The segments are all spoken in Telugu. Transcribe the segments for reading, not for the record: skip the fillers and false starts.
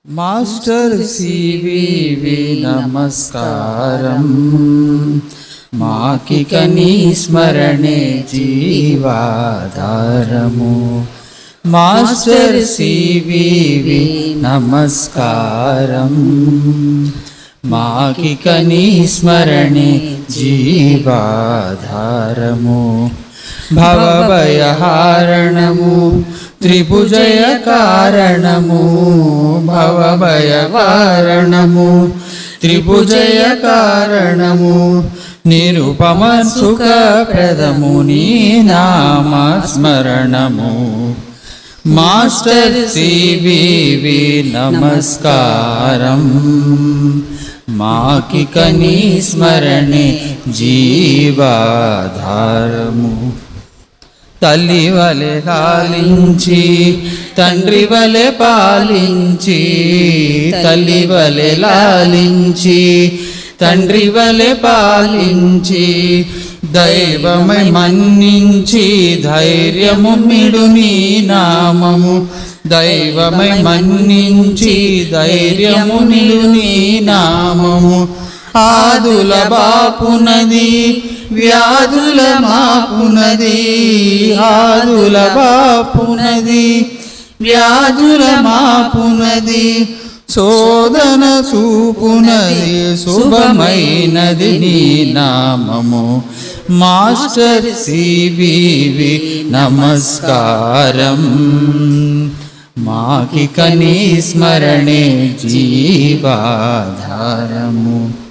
మాస్టర్ సివివి నమస్కారం. మాకిక నీ స్మరణే జీవాధారము. మాస్టర్ సివివి నమస్కారం. మాకిక నీ స్మరణే జీవాధారము. భవభయహారణము త్రిభుజయ కారణము. భవభయవారణము త్రిభుజయ కారణము. నిరుపమ సుఖప్రదము నీ నామస్మరణము. మాస్టర్ సివివి నమస్కారం. మాకిక నీ స్మరణే జీవాధారము. తల్లి వలె లాలించి తండ్రి వలె పాలించి, తల్లి వలె లాలించి తండ్రి వలె పాలించి, దైవమై మన్నించి ధైర్యము మిడు నీ నామము. దైవమై మన్నించి ధైర్యము నిడు నీ నామము. ఆదుల బాపునది వ్యాధుల మాపునది. ఆదుల బాపునది వ్యాధుల మాపునది. శోధన చూపునది శుభమైనది నీ నామము. మాస్టర్ సివివి నమస్కారం. మాకిక నీ స్మరణే జీవాధారము.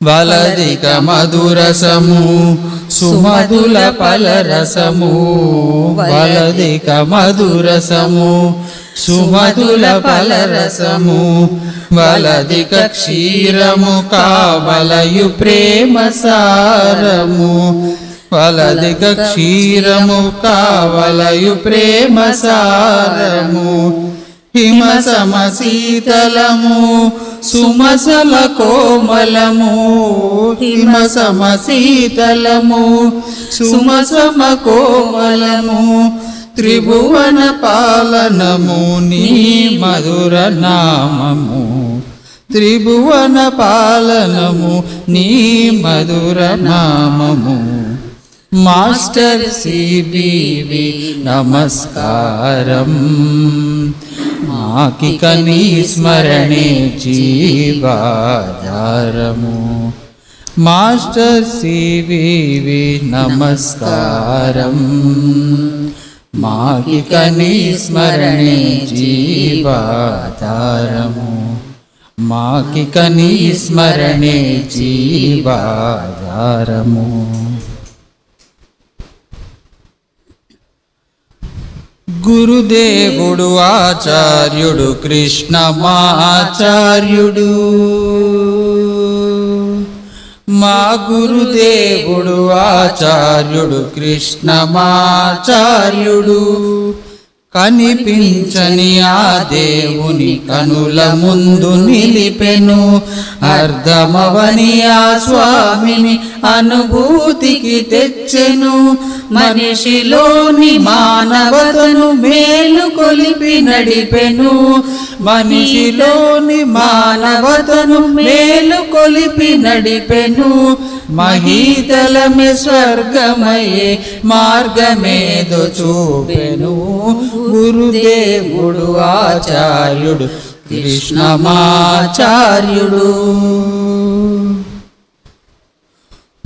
వలదిక మధురసము సుమధుల ఫలరసము. వలదిక మధురసము సుమధుల ఫలరసము. వలదిక క్షీరము కావలయు ప్రేమ సారము. వలదిక క్షీరము కావలయు ప్రేమ సారము. హిమ సమశీతలము సుమసల కోమలము. హిమ సమశీతలము సుమసమ కోమలము. త్రిభువన పాలనము నీ మధుర నామము. త్రిభువన పాలనము నీ మధుర నామము. మాస్టర్ సివివి నమస్కారం. మాకిక నీ స్మరణే జీవాధారము. మాస్టర్ సివివి నమస్కారం. మాకిక నీ స్మరణే జీవాధారము. మాకిక నీ స్మరణే జీవాధారము. గురుదేవుడు ఆచార్యుడు కృష్ణమాచార్యుడు. మా గురుదేవుడు ఆచార్యుడు కృష్ణమాచార్యుడు. కనిపించని ఆ దేవుని కనుల ముందు నిలిపెను. అర్ధమవని ఆ స్వామిని అనుభూతికి తెచ్చెను. మనిషిలోని మానవతను మేలు కొలిపి నడిపెను. మనిషిలోని మానవతను మేలు కొలిపి నడిపెను. మహీతలమే స్వర్గమయే మార్గమేదో చూపెను. గురుదేవుడు ఆచార్యుడు కృష్ణమాచార్యుడు.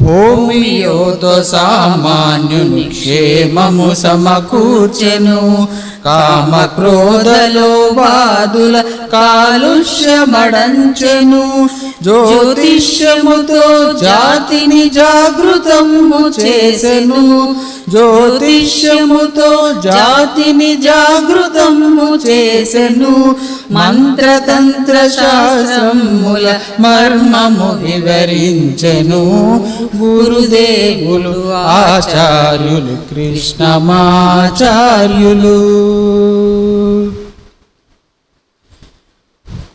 హోమియోతో సామాన్యుని క్షేమము సమకూర్చెను. కామ క్రోధలో బాధుల కాలుష్యమడంచెను. జ్యోతిష్యముతో జాతిని జాగృతము చేసెను. జ్యోతిష్యముతో జాతిని జాగృతము చేసెను. మంత్రతంత్ర శాస్త్రముల మర్మము వివరించెను. గురుదేవులు ఆచార్యులు కృష్ణమాచార్యులు.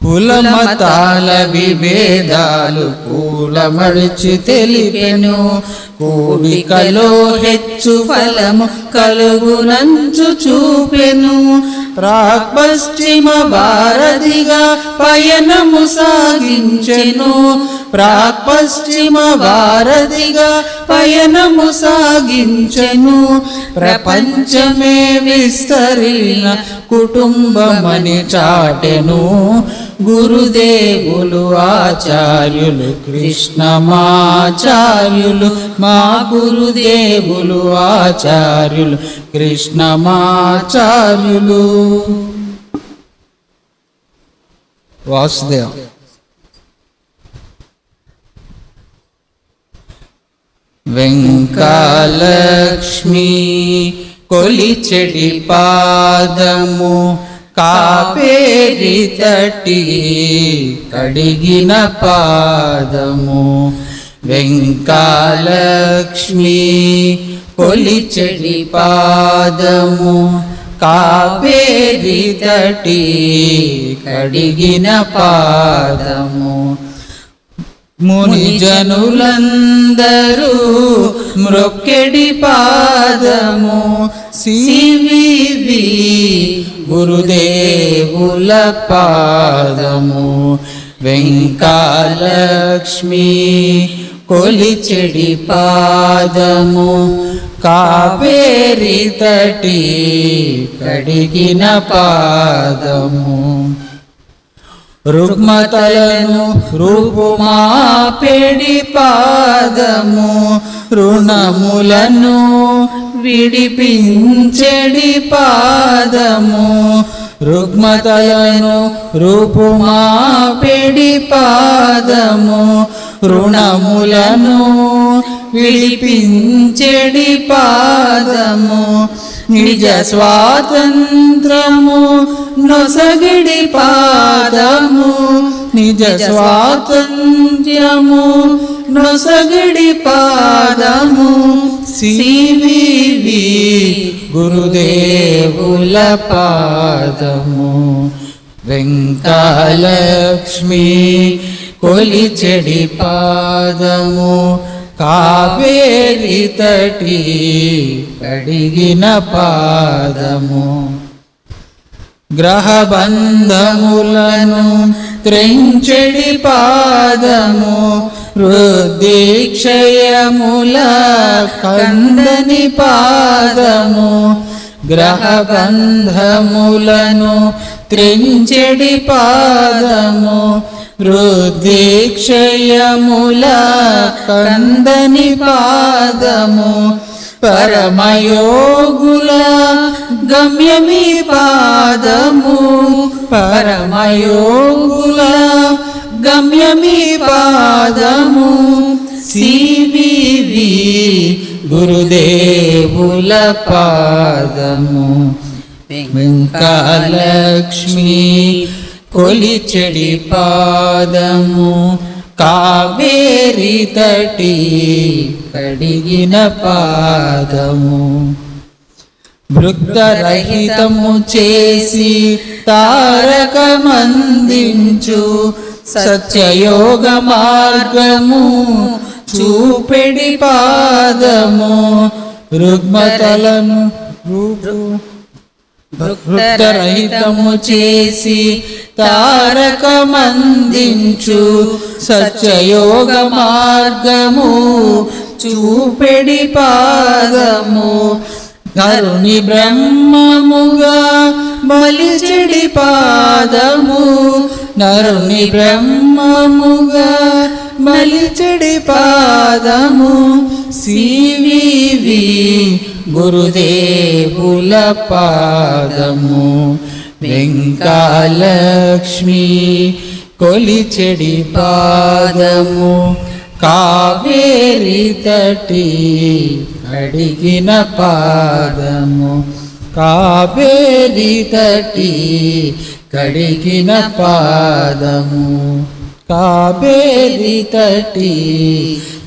కులమతాల విభేదాలు కూలమడిచి తెలిపెను. కోరికలో హెచ్చు ఫలము కలుగునంచు చూపెను. ప్రాక్పశ్చిమ భారతిగా పయనము సాగించెను. ప్రాక్పశ్చిమ భారతిగా పయనము సాగించెను. ప్రపంచమే విస్తరిన కుటుంబమని చాటెను. గురుదేవులు ఆచార్యులు కృష్ణమాచార్యులు, మా గురుదేవులు ఆచార్యులు కృష్ణమాచార్యులు. వాసుదేవ. వెంకటలక్ష్మి కొలిచెడి పాదము, కావేరి తటి కడిగిన పాదము. వెంకటలక్ష్మి కొలిచెడి పాదము, కావేరి తటి కడిగిన పాదము. మునిజనులందరూ మ్రొక్కెడి పాదము, సివివి గురుదేవుల పాదము. వెంకటలక్ష్మి కొలిచెడి పాదము, కావేరి తటి కడిగిన పాదము. రుగ్మతలను రూపుమాపెడి పాదము, రుణములను విడిపించెడి పాదము. రుగ్మతలను రూపుమాపెడి పాదము, రుణములను విడిపించెడి పాదము. నిజ స్వాతంత్రము నొసగిడి పాదము, నిజ స్వాతంత్ర్యము నొసగిడి పాదము. సివివి గురుదేవుల పాదము. వెంకటలక్ష్మి కొలిచెడి పాదము, కావేరి తటి కడిగిన పాదము. గ్రహబంధములను త్రెంచెడి పాదము, వృద్ధిక్షయముల కందని పాదము. గ్రహబంధములను త్రెంచెడి పాదము, వృద్ధిక్షయముల కందని పాదము. పరమయోగుల గమ్యమి పాదము, పరమయోగుల గమ్యమి పాదము. సివివి గురుదేవుల పాదము. వెంకటలక్ష్మి కొలిచెడి పాదము, కావేరి తటి కడిగిన పాదము. భృక్తరహితము చేసి తారకమందించు, సత్యయోగ మార్గము చూపెడి పాదము. రుగ్మతలను భృక్తరహితము చేసి తారకమందించు, సత్యయోగ మార్గము చూపెడి పాదము. నరుని బ్రహ్మముగా మలిచెడి పాదము, నరుని బ్రహ్మముగా మలిచెడి పాదము. సివివి గురుదేవుల పాదము. వెంకటలక్ష్మి కొలిచెడి పాదము, కావేరి తటి కడిగిన పాదము. కావేరి తటి కడిగిన పాదము, కావేరి తటి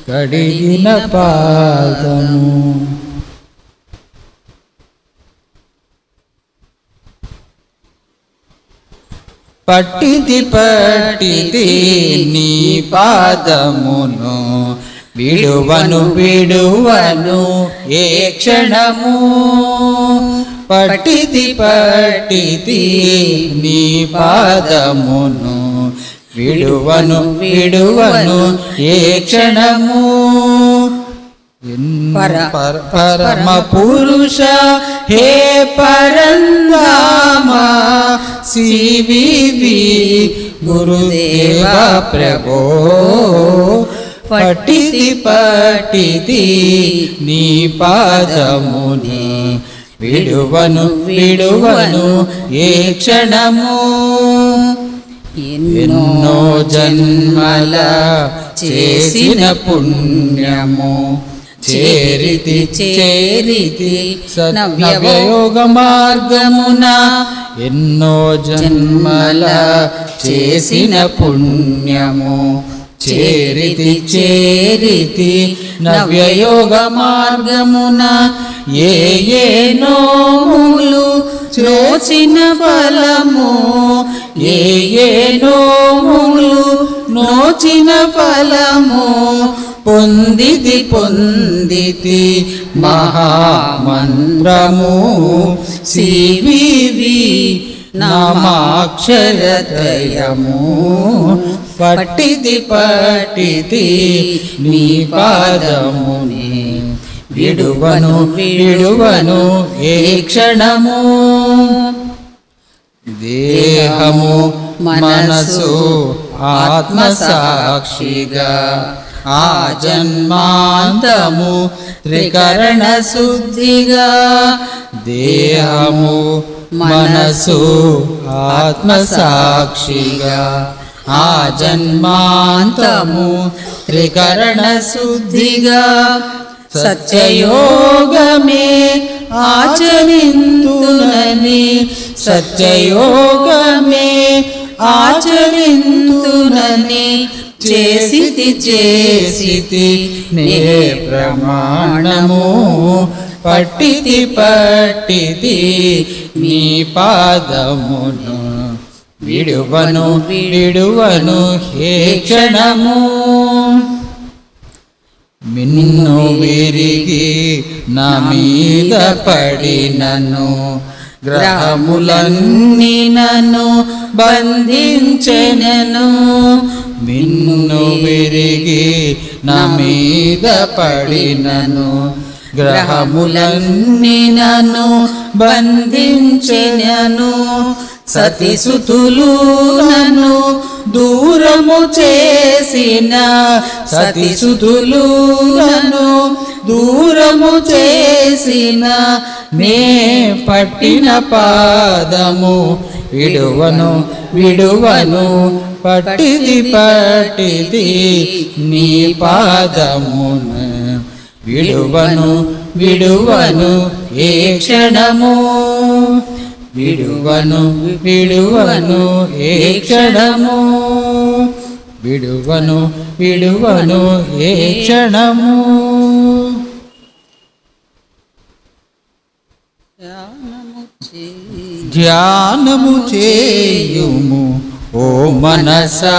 కడిగిన పాదము. పట్టితి నీ పాదమును, విడువను విడువను ఏ క్షణము. పట్టితి పట్టితి నీ పాదమును విడువను విడువను ఏ క్షణము పరమ పురుష హే పరంధామా సివివి గురుదేవ ప్రభో పట్టితి పట్టితి నీ పాదముని విడువను విడువను ఏ క్షణము ఎన్నో జన్మల చేసిన పుణ్యము చేరితి చేరితి నవ్యయోగ మార్గమున ఎన్నో జన్మల చేసిన పుణ్యము చేరితి చేరితి నవ్యయోగ మార్గమున ఏ నోములు నోచిన ఫలము ఏ నోములు నోచిన ఫలము పొందితి పొందితి మహామంత్రము సివివి నామాక్షరత్రయము పట్టితి పట్టితి నీ పాదముని విడువను విడువను ఏ క్షణము దేహము మనసు ఆత్మ సాక్షిగా ఆ జన్మాంతము త్రికరణ శుద్ధిగా దేహము మనసు ఆత్మ సాక్షిగా ఆ జన్మాంతము త్రికరణ శుద్ధిగా సత్యయోగమే ఆచరింతునని సత్యయోగమే ఆచరింతునని చేసితి చేసితి నే ప్రమాణము పట్టితి పట్టితి నీ పాదమును విడువను విడువను హే క్షణము మిన్ను విరిగి నా మీద పడినను గ్రహములన్నీ నన్ను బంధించెనను మిన్ను విరిగి నా మీద పడినను గ్రహములన్నీ నన్ను బంధించెనను సతిసుతులు నన్ను దూరము చేసిన సతిసుతులు నన్ను దూరము చేసిన నే పట్టిన పాదము విడువను విడువను పట్టిది పట్టిది నీ పాదమును విడువను విడువను ఏ క్షణము విడువను విడువను ఏ క్షణము విడువను విడువను ఏ క్షణము ధ్యానము చేయుము ఓ మనసా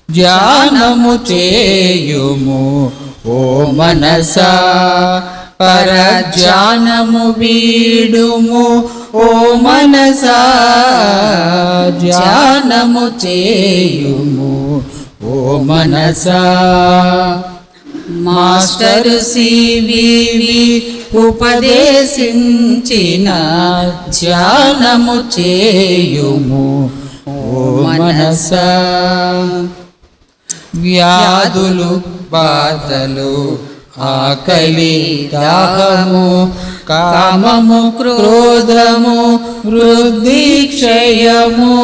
ధ్యానము చేయుము ఓ మనసా పరధ్యానము వీడుము ఓ మనసా ధ్యానము చేయుము ఓ మనసా మాస్టర్ సివివి ఉపదేశించిన ధ్యానము చేయుము ఓ మనసా వ్యాధులు బాధలు ఆకలి దాహము కామము క్రోధము వృద్ధి క్షయము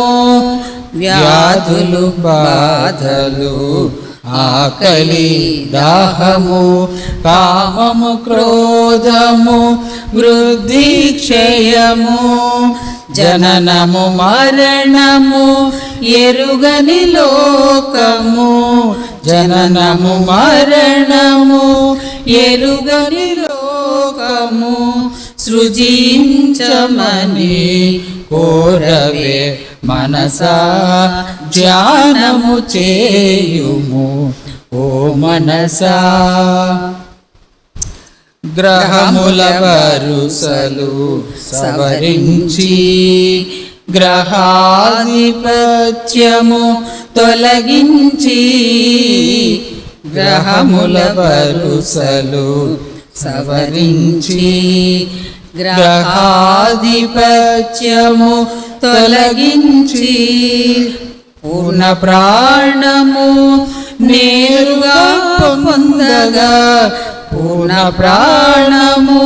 వ్యాధులు బాధలు ఆకలి దాహము కామము క్రోధము వృద్ధి క్షయము జననము మరణము ఎరుగని లోకము జననము మరణము ఎరుగని లోకము సృజించమని కోరవే మనసా ధ్యానము చేయుము ఓ మనసా గ్రహముల వరుసలు సవరించి గ్రహాధిపత్యము తొలగించి గ్రహముల వరుసలు సవరించి గ్రహాధిపత్యము తొలగించి పూర్ణ ప్రాణము నేరుగా పొందగా పూర్ణ ప్రాణము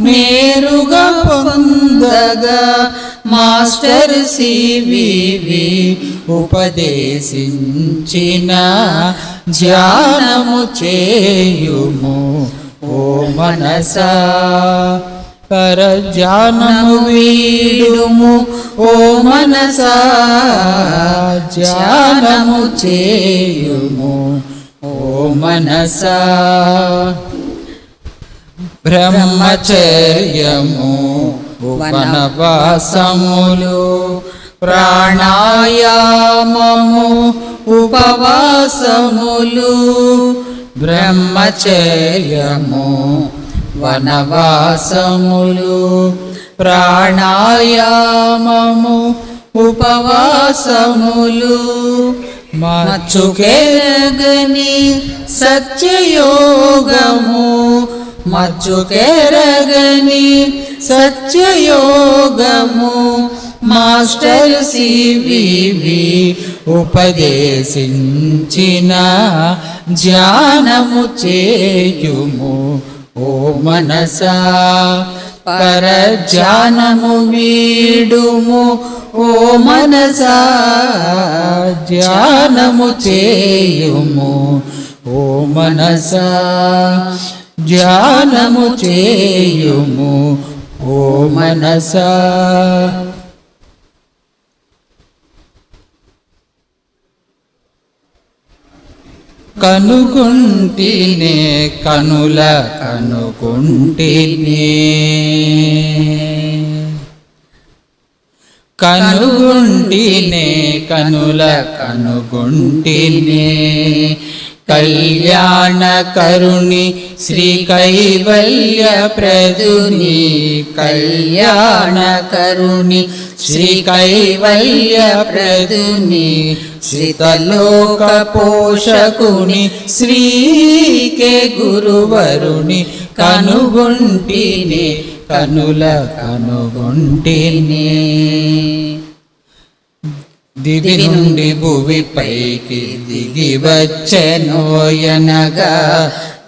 నేరుగా పొందగా మాస్టర్ సివివి ఉపదేశించిన ధ్యానము చేయుము ఓ మనసా పరధ్యానము వీడుము ఓ మనసా ధ్యానము చేయుము ఓ మనసా బ్రహ్మచర్యము వనవాసములు ప్రాణాయామము ఉపవాసములు బ్రహ్మచర్యము వనవాసములు ప్రాణాయామము ఉపవాసములు మచ్చుకెరగని సత్యయోగము మచ్చుకెరగని సత్యయోగము మాస్టర్ సివివి ఉపదేశించిన ధ్యానము చేయుము ఓ మనసా పరధ్యానము వీడుము ఓ మనసా ధ్యానము చేయుము ఓ మనసా ధ్యానము చేయుము ఓ మనసా. కనుకుంటినే కనుల కనుకుంటినే కనుగుంటినే కనుల కనుగుంటినే కళ్యాణ కరుణి శ్రీ కైవల్య ప్రదుని కళ్యాణ కరుణి శ్రీ కైవల్య ప్రదుని శ్రీతలోక పోషకుని శ్రీకే గురువరుని కనుగుంటినే కనుల కనుగుంటినే. దివి నుండి భువి పైకి దిగి వచ్చెనోయనగా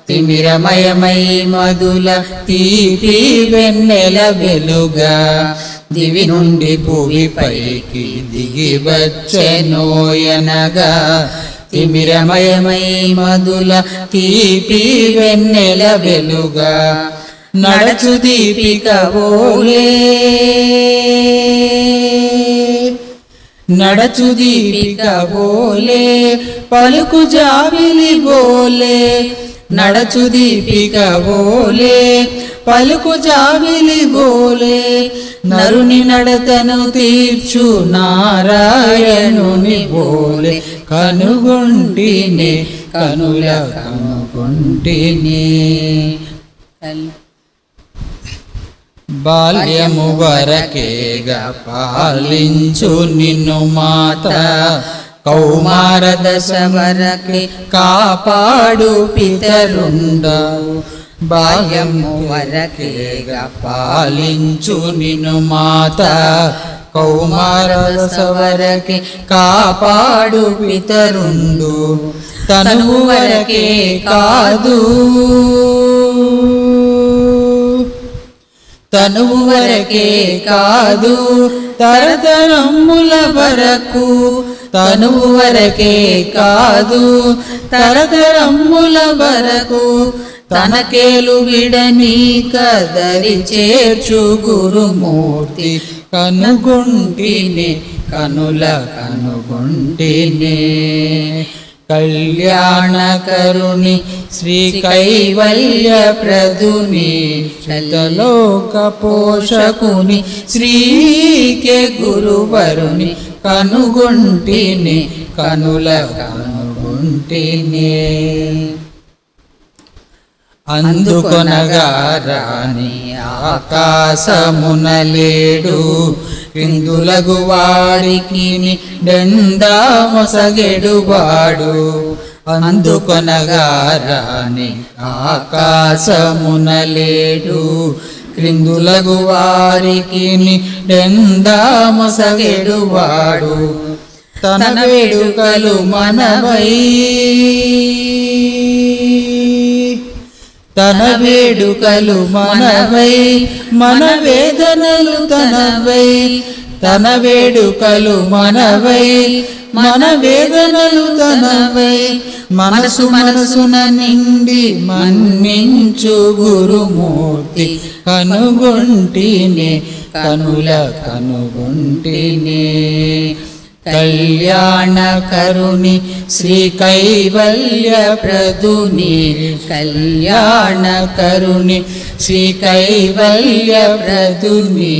తిమిరమయమై మధుల తీపి వెన్నెల వెలుగా దివి నుండి భువి పైకి దిగి వచ్చెనోయనగా తిమిరమయమై మధుల తీపి వెన్నెల వెలుగా నడచు దీపిక ఓలే నడచు దీపిక బోలే పలుకు జాబిలి బోలే నడచు దీపిక బోలే పలుకు జాబిలి బోలే నరుని నడతను తీర్చు నారాయణుని బోలే కనుగొంటినే కనుల కనుగొంటినే. బాల్యము వరకేగా పాలించు నిన్ను మాత కౌమార దశ వరకే కాపాడు పితరుండ. బాల్యము వరకేగా పాలించు నిన్ను మాత కౌమార దశ వరకే కాపాడు పితరుండు. తనువు వరకే కాదు తనువు వరకే కాదు తరతరముల వరకు తనువు వరకే కాదు తరతరముల వరకు తనకేలు విడని కదరి చేర్చు గురుమూర్తి కనుగొంటినే కనుల కనుగొంటినే. కళ్యాణ కరుణి శ్రీ కైవల్య ప్రదుని శతలోక పోషకుని శ్రీకే గురువరుని కనుగొంటినే కనుల కనుగొంటినే. అందుకొనగా రాని ఆకాశమునలేడు క్రిందులగు వారికి దండా మొసగెడువాడు అందుకొనగా రాని ఆకాశమునలేడు క్రిందులగు వారికి దండా మొసగెడువాడు తన వేడుకలు మనవై తన వేడుకలు మనవై మన వేదనలు తనవై తన వేడుకలు మనవై మన వేదనలు తనవై మనసున నిండి మన్నించు గురుమూర్తి కనుగొంటినే కనుల కనుగొంటినే కళ్యాణకరుని శ్రీ కైవల్య ప్రదుని కళ్యాణకరుని శ్రీ కైవల్య ప్రదుని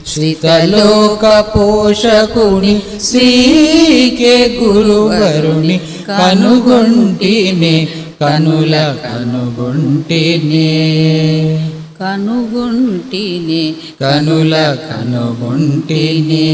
శ్రీతలోక పోషకుని శ్రీకే గురువరుని కనుగొంటినే కనుల కనుగొంటినే కనుల కనుగొంటినే